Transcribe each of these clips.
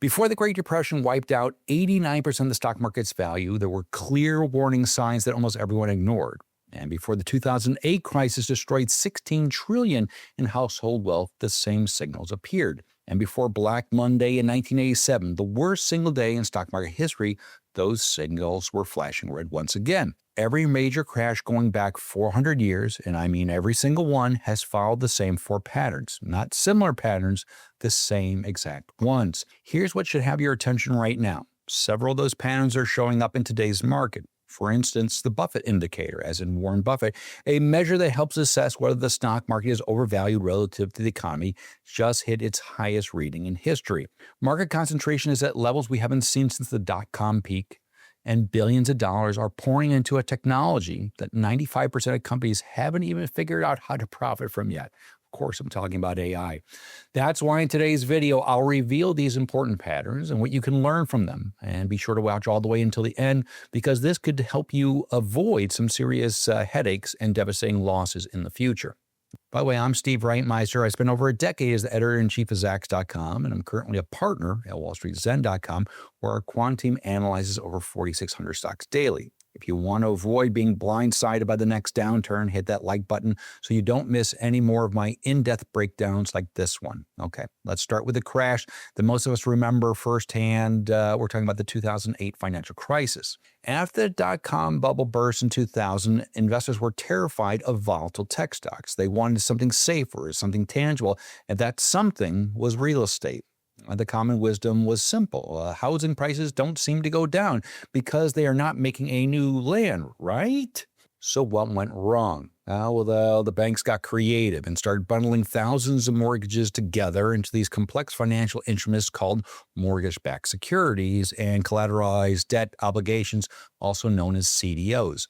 Before the Great Depression wiped out 89% of the stock market's value, there were clear warning signs that almost everyone ignored. And before the 2008 crisis destroyed $16 trillion in household wealth, the same signals appeared. And before Black Monday in 1987, the worst single day in stock market history, those signals were flashing red once again. Every major crash going back 400 years, and I mean every single one, has followed the same four patterns. Not similar patterns, the same exact ones. Here's what should have your attention right now. Several of those patterns are showing up in today's market. For instance, the Buffett indicator, as in Warren Buffett, a measure that helps assess whether the stock market is overvalued relative to the economy, just hit its highest reading in history. Market concentration is at levels we haven't seen since the dot-com peak, and billions of dollars are pouring into a technology that 95% of companies haven't even figured out how to profit from yet. Of course, I'm talking about AI. That's why in today's video, I'll reveal these important patterns and what you can learn from them. And be sure to watch all the way until the end, because this could help you avoid some serious headaches and devastating losses in the future. By the way, I'm Steve Reitmeister. I spent over a decade as the editor-in-chief of Zacks.com, and I'm currently a partner at WallStreetZen.com, where our quant team analyzes over 4,600 stocks daily. If you want to avoid being blindsided by the next downturn, hit that like button so you don't miss any more of my in-depth breakdowns like this one. Okay, let's start with the crash that most of us remember firsthand. We're talking about the 2008 financial crisis. After the dot-com bubble burst in 2000, investors were terrified of volatile tech stocks. They wanted something safer, something tangible, and that something was real estate. The common wisdom was simple. Housing prices don't seem to go down because they are not making a new land, right? So what went wrong? The banks got creative and started bundling thousands of mortgages together into these complex financial instruments called mortgage-backed securities and collateralized debt obligations, also known as CDOs.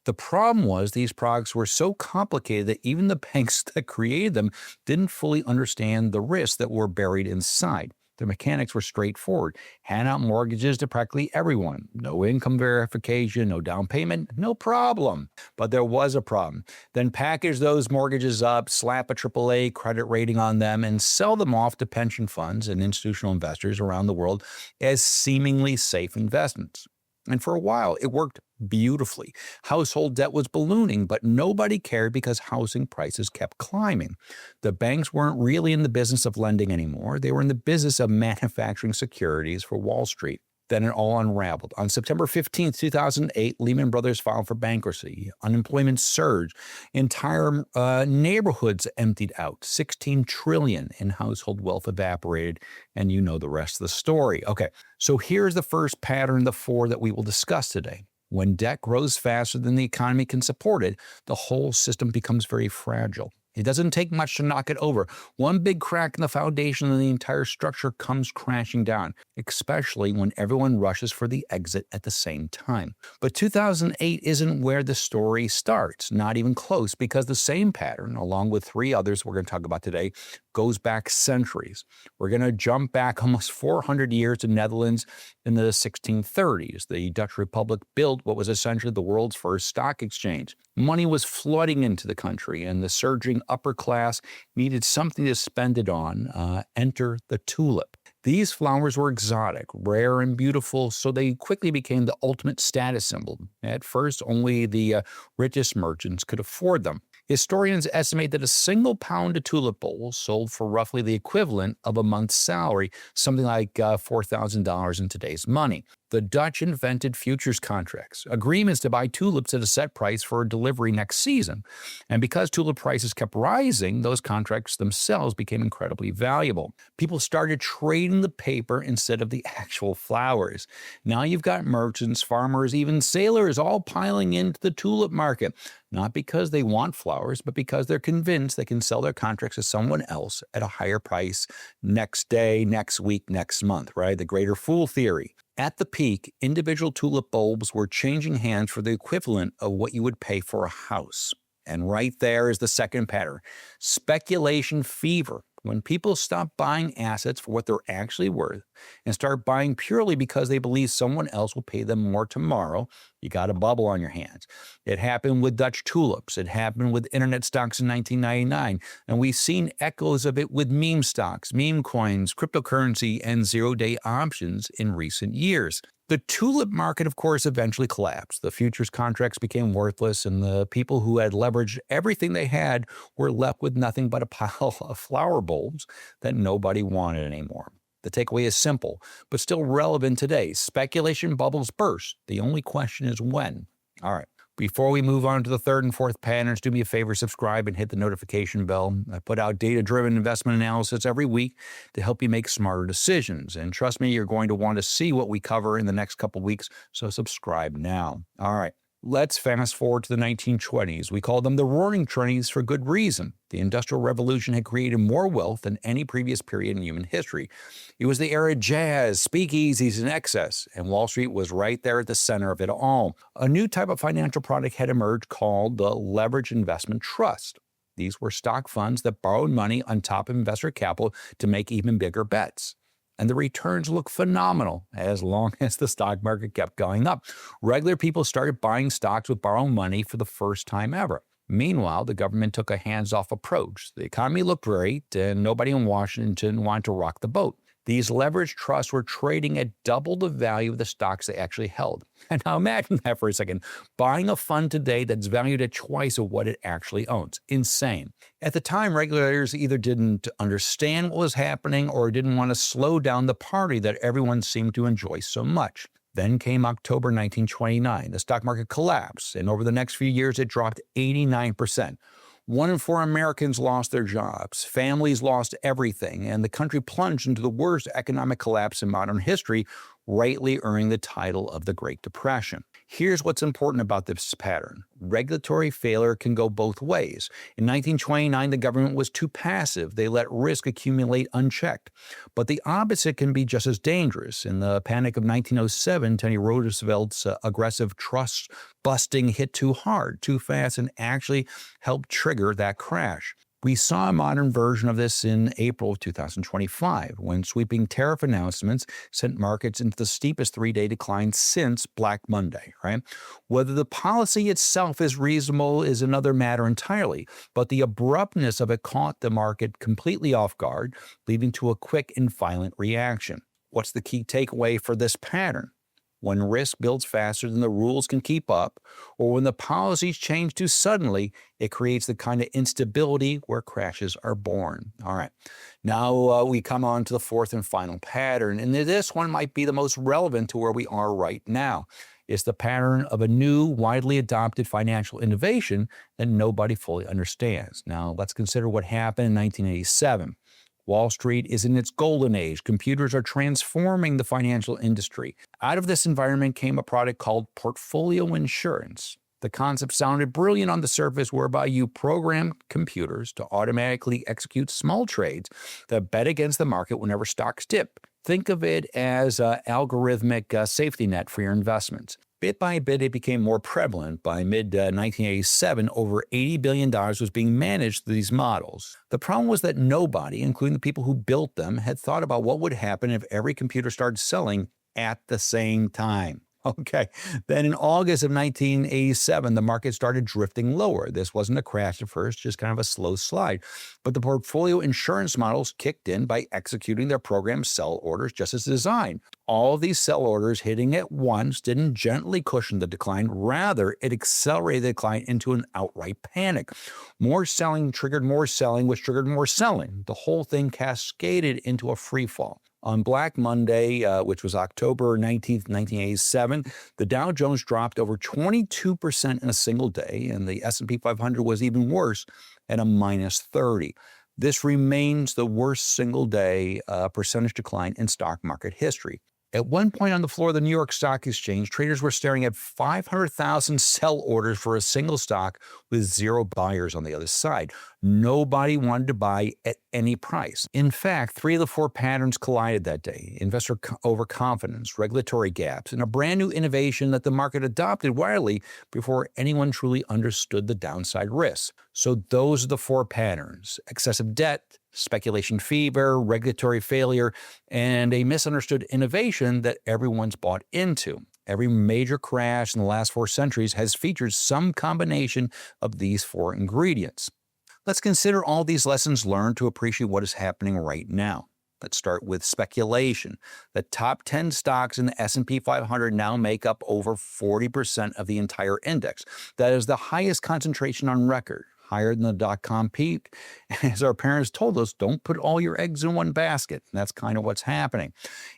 The problem was these products were so complicated that even the banks that created them didn't fully understand the risks that were buried inside. The mechanics were straightforward. Hand out mortgages to practically everyone. No income verification, no down payment, no problem. But there was a problem. Then package those mortgages up, slap a AAA credit rating on them, and sell them off to pension funds and institutional investors around the world as seemingly safe investments. And for a while, it worked beautifully. Household debt was ballooning, but nobody cared because housing prices kept climbing. The banks weren't really in the business of lending anymore. They were in the business of manufacturing securities for Wall Street. Then it all unraveled. On September 15, 2008, Lehman Brothers filed for bankruptcy. Unemployment surged. Entire neighborhoods emptied out. $16 trillion in household wealth evaporated, and you know the rest of the story. Okay, so here's the first pattern, the four that we will discuss today. When debt grows faster than the economy can support it, the whole system becomes very fragile. It doesn't take much to knock it over. One big crack in the foundation and the entire structure comes crashing down, especially when everyone rushes for the exit at the same time. But 2008 isn't where the story starts, not even close, because the same pattern, along with three others we're going to talk about today, goes back centuries. We're going to jump back almost 400 years to Netherlands in the 1630s. The Dutch Republic built what was essentially the world's first stock exchange. Money was flooding into the country, and the surging upper class needed something to spend it on. Enter the tulip. These flowers were exotic, rare, and beautiful, so they quickly became the ultimate status symbol. At first, only the richest merchants could afford them. Historians estimate that a single pound of tulip bulbs sold for roughly the equivalent of a month's salary, something like $4,000 in today's money. The Dutch invented futures contracts, agreements to buy tulips at a set price for delivery next season. And because tulip prices kept rising, those contracts themselves became incredibly valuable. People started trading the paper instead of the actual flowers. Now you've got merchants, farmers, even sailors all piling into the tulip market. Not because they want flowers, but because they're convinced they can sell their contracts to someone else at a higher price next day, next week, next month, right? The greater fool theory. At the peak, individual tulip bulbs were changing hands for the equivalent of what you would pay for a house. And right there is the second pattern. Speculation fever. When people stop buying assets for what they're actually worth and start buying purely because they believe someone else will pay them more tomorrow, you got a bubble on your hands. It happened with Dutch tulips. It happened with internet stocks in 1999. And we've seen echoes of it with meme stocks, meme coins, cryptocurrency, and zero-day options in recent years. The tulip market, of course, eventually collapsed. The futures contracts became worthless, and the people who had leveraged everything they had were left with nothing but a pile of flower bulbs that nobody wanted anymore. The takeaway is simple, but still relevant today. Speculation bubbles burst. The only question is when. All right. Before we move on to the third and fourth patterns, do me a favor, subscribe and hit the notification bell. I put out data-driven investment analysis every week to help you make smarter decisions. And trust me, you're going to want to see what we cover in the next couple weeks, so subscribe now. All right. Let's fast forward to the 1920s. We call them the Roaring Twenties for good reason. The Industrial Revolution had created more wealth than any previous period in human history. It was the era of jazz, speakeasies, and excess, and Wall Street was right there at the center of it all. A new type of financial product had emerged called the leveraged investment trust. These were stock funds that borrowed money on top of investor capital to make even bigger bets. And the returns looked phenomenal as long as the stock market kept going up. Regular people started buying stocks with borrowed money for the first time ever. Meanwhile, the government took a hands-off approach. The economy looked great, and nobody in Washington wanted to rock the boat. These leveraged trusts were trading at double the value of the stocks they actually held. And now imagine that for a second. Buying a fund today that's valued at twice of what it actually owns. Insane. At the time, regulators either didn't understand what was happening or didn't want to slow down the party that everyone seemed to enjoy so much. Then came October 1929. The stock market collapsed, and over the next few years, it dropped 89%. 1 in 4 Americans lost their jobs, families lost everything, and the country plunged into the worst economic collapse in modern history, rightly earning the title of the Great Depression. Here's what's important about this pattern. Regulatory failure can go both ways. In 1929, the government was too passive. They let risk accumulate unchecked. But the opposite can be just as dangerous. In the panic of 1907, Teddy Roosevelt's aggressive trust busting hit too hard, too fast, and actually helped trigger that crash. We saw a modern version of this in April of 2025, when sweeping tariff announcements sent markets into the steepest 3-day decline since Black Monday, right? Whether the policy itself is reasonable is another matter entirely, but the abruptness of it caught the market completely off guard, leading to a quick and violent reaction. What's the key takeaway for this pattern? When risk builds faster than the rules can keep up, or when the policies change too suddenly, it creates the kind of instability where crashes are born. All right. Now we come on to the fourth and final pattern, and this one might be the most relevant to where we are right now. It's the pattern of a new, widely adopted financial innovation that nobody fully understands. Now, let's consider what happened in 1987. Wall Street is in its golden age. Computers are transforming the financial industry. Out of this environment came a product called portfolio insurance. The concept sounded brilliant on the surface, whereby you program computers to automatically execute small trades that bet against the market whenever stocks dip. Think of it as an algorithmic safety net for your investments. Bit by bit, it became more prevalent. By mid-1987, over $80 billion was being managed through these models. The problem was that nobody, including the people who built them, had thought about what would happen if every computer started selling at the same time. Okay, then in August of 1987, the market started drifting lower. This wasn't a crash at first, just kind of a slow slide. But the portfolio insurance models kicked in by executing their programmed sell orders just as designed. All of these sell orders hitting at once didn't gently cushion the decline. Rather, it accelerated the decline into an outright panic. More selling triggered more selling, which triggered more selling. The whole thing cascaded into a free fall. On Black Monday, which was October 19th, 1987, the Dow Jones dropped over 22% in a single day, and the S&P 500 was even worse at a minus 30. This remains the worst single-day percentage decline in stock market history. At one point on the floor of the New York Stock Exchange, traders were staring at 500,000 sell orders for a single stock with zero buyers on the other side. Nobody wanted to buy at any price. In fact, 3 of the 4 patterns collided that day: investor overconfidence, regulatory gaps, and a brand new innovation that the market adopted widely before anyone truly understood the downside risks. So those are the 4 patterns: excessive debt, Speculation fever, regulatory failure, and a misunderstood innovation that everyone's bought into. Every major crash in the last 4 centuries has featured some combination of these 4 ingredients. Let's consider all these lessons learned to appreciate what is happening right now. Let's start with speculation. The top 10 stocks in the S&P 500 now make up over 40% of the entire index. That is the highest concentration on record, higher than the dot-com peak. As our parents told us, don't put all your eggs in one basket. And that's kind of what's happening.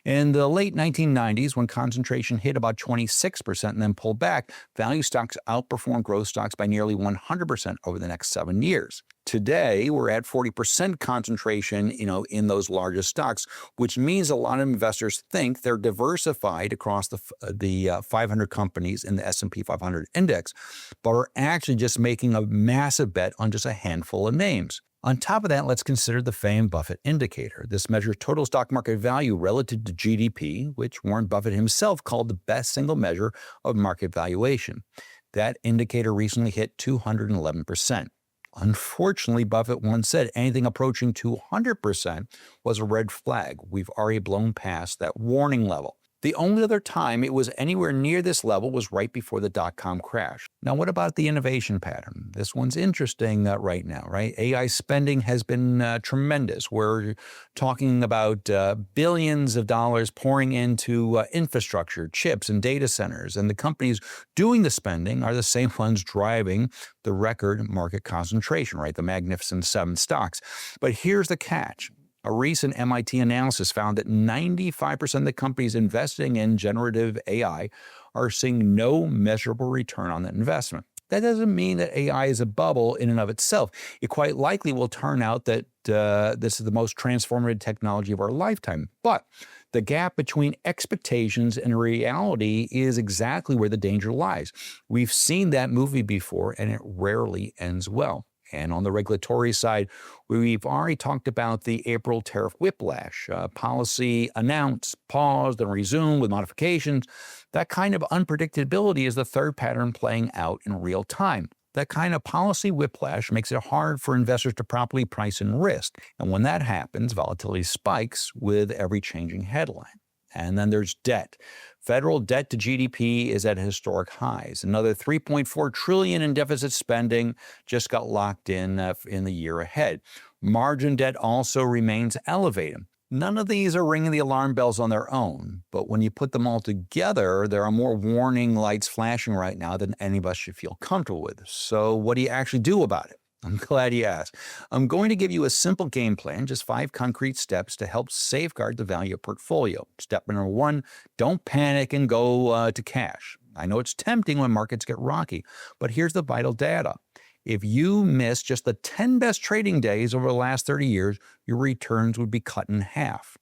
In the late 1990s, when concentration hit about 26% and then pulled back, value stocks outperformed growth stocks by nearly 100% over the next 7 years. Today, we're at 40% concentration, in those largest stocks, which means a lot of investors think they're diversified across the 500 companies in the S&P 500 index, but are actually just making a massive bet on just a handful of names. On top of that, let's consider the famed Buffett indicator. This measures total stock market value relative to GDP, which Warren Buffett himself called the best single measure of market valuation. That indicator recently hit 211%. Unfortunately, Buffett once said anything approaching 200% was a red flag. We've already blown past that warning level. The only other time it was anywhere near this level was right before the dot-com crash. Now, what about the innovation pattern? This one's interesting right now, right? AI spending has been tremendous. We're talking about billions of dollars pouring into infrastructure, chips, and data centers. And the companies doing the spending are the same ones driving the record market concentration, right? The Magnificent Seven stocks. But here's the catch. A recent MIT analysis found that 95% of the companies investing in generative AI are seeing no measurable return on that investment. That doesn't mean that AI is a bubble in and of itself. It quite likely will turn out that this is the most transformative technology of our lifetime. But the gap between expectations and reality is exactly where the danger lies. We've seen that movie before, and it rarely ends well. And on the regulatory side, we've already talked about the April tariff whiplash. Policy announced, paused, and resumed with modifications. That kind of unpredictability is the third pattern playing out in real time. That kind of policy whiplash makes it hard for investors to properly price in risk. And when that happens, volatility spikes with every changing headline. And then there's debt. Federal debt to GDP is at historic highs. Another $3.4 trillion in deficit spending just got locked in the year ahead. Margin debt also remains elevated. None of these are ringing the alarm bells on their own, but when you put them all together, there are more warning lights flashing right now than any of us should feel comfortable with. So what do you actually do about it? I'm glad you asked. I'm going to give you a simple game plan, just 5 concrete steps to help safeguard the value of portfolio. Step number 1, don't panic and go to cash. I know it's tempting when markets get rocky, but here's the vital data. If you miss just the 10 best trading days over the last 30 years, your returns would be cut in half.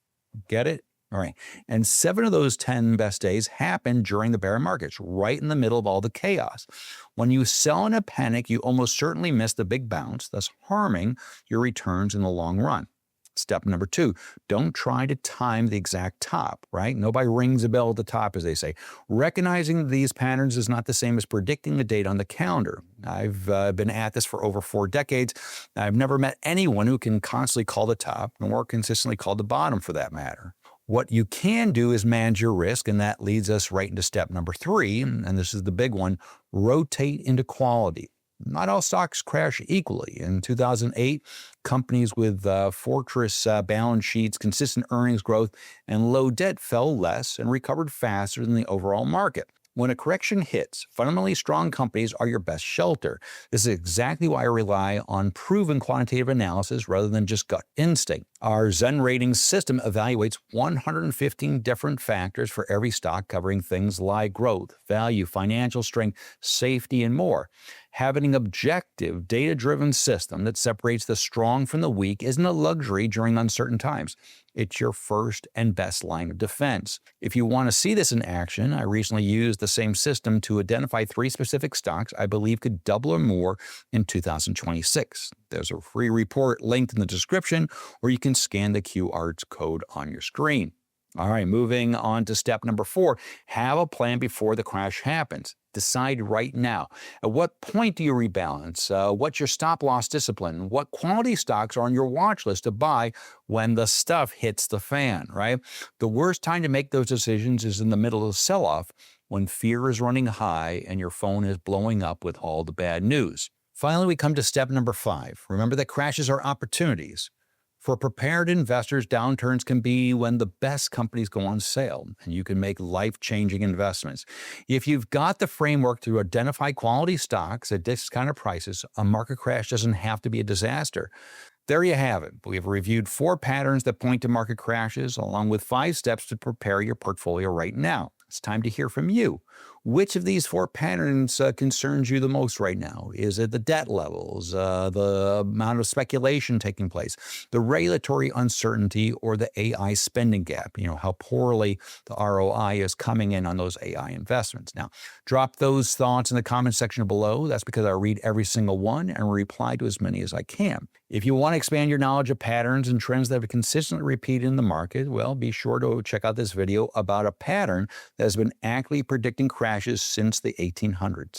Get it? All right. And 7 of those 10 best days happened during the bear markets, right in the middle of all the chaos. When you sell in a panic, you almost certainly miss the big bounce, thus harming your returns in the long run. Step number 2, don't try to time the exact top, right? Nobody rings a bell at the top, as they say. Recognizing these patterns is not the same as predicting the date on the calendar. I've been at this for over 4 decades. I've never met anyone who can constantly call the top, nor consistently call the bottom for that matter. What you can do is manage your risk, and that leads us right into step number 3, and this is the big one, rotate into quality. Not all stocks crash equally. In 2008, companies with fortress balance sheets, consistent earnings growth, and low debt fell less and recovered faster than the overall market. When a correction hits, fundamentally strong companies are your best shelter. This is exactly why I rely on proven quantitative analysis rather than just gut instinct. Our Zen ratings system evaluates 115 different factors for every stock, covering things like growth, value, financial strength, safety, and more. Having an objective, data-driven system that separates the strong from the weak isn't a luxury during uncertain times. It's your first and best line of defense. If you want to see this in action, I recently used the same system to identify 3 specific stocks I believe could double or more in 2026. There's a free report linked in the description, or you can scan the QR code on your screen. All right, moving on to step number 4. Have a plan before the crash happens. Decide right now. At what point do you rebalance? What's your stop loss discipline? What quality stocks are on your watch list to buy when the stuff hits the fan, right? The worst time to make those decisions is in the middle of the sell off when fear is running high and your phone is blowing up with all the bad news. Finally, we come to step number 5. Remember that crashes are opportunities. For prepared investors, downturns can be when the best companies go on sale and you can make life-changing investments. If you've got the framework to identify quality stocks at discounted prices, a market crash doesn't have to be a disaster. There you have it. We've reviewed 4 patterns that point to market crashes, along with 5 steps to prepare your portfolio right now. It's time to hear from you. Which of these 4 patterns concerns you the most right now? Is it the debt levels, the amount of speculation taking place, the regulatory uncertainty, or the AI spending gap? How poorly the ROI is coming in on those AI investments. Now, drop those thoughts in the comment section below. That's because I read every single one and reply to as many as I can. If you want to expand your knowledge of patterns and trends that have consistently repeated in the market, well, be sure to check out this video about a pattern that has been actively predicting crashes since the 1800s.